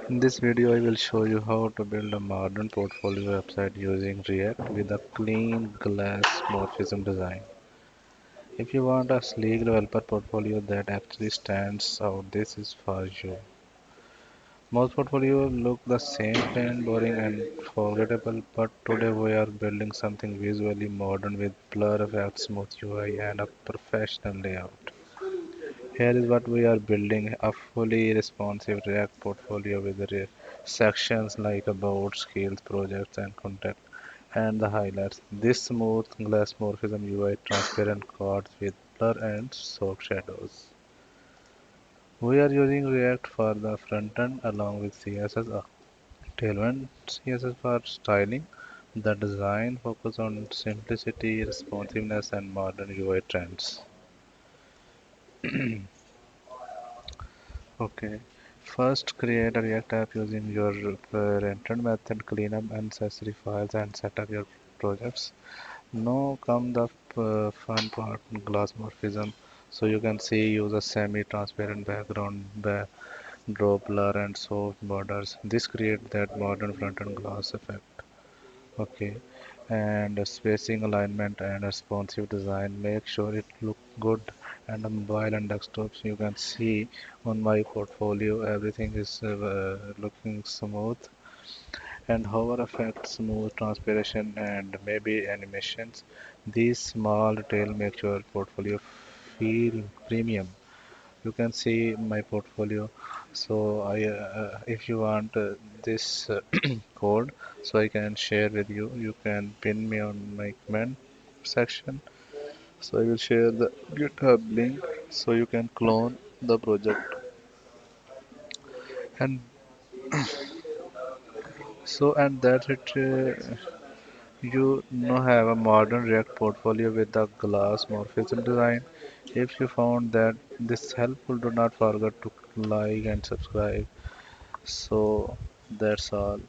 In this video, I will show you how to build a modern portfolio website using React with a clean glass morphism design. If you want a sleek developer portfolio that actually stands out, this is for you. Most portfolios look the same, plain, boring, and forgettable, but today we are building something visually modern with blur effects, smooth UI, and a professional layout. Here is what we are building: a fully responsive React portfolio with sections like about, skills, projects, and contact, and the highlights. This smooth glass morphism UI, transparent cards with blur and soft shadows. We are using React for the front end along with CSS, Tailwind CSS for styling. The design focus on simplicity, responsiveness, and modern UI trends. Okay. First, create a React app using your parented method, clean up unnecessary files, and set up your projects. Now come the fun part, Glassmorphism. So you can see use a semi-transparent background, draw blur and soft borders. This create that modern front-end glass effect. Okay, and spacing, alignment, and responsive design. Make sure it look good. And on mobile and desktops, you can see on my portfolio everything is looking smooth. And hover effect, smooth transpiration, and maybe animations. These small detail make your portfolio feel premium. You can see my portfolio. So if you want this code, so I can share with you. You can pin me on my comment section. So I will share the GitHub link so you can clone the project. And and that's it. You now have a modern React portfolio with the glass morphism design. If you found that this helpful, do not forget to like and subscribe. So that's all.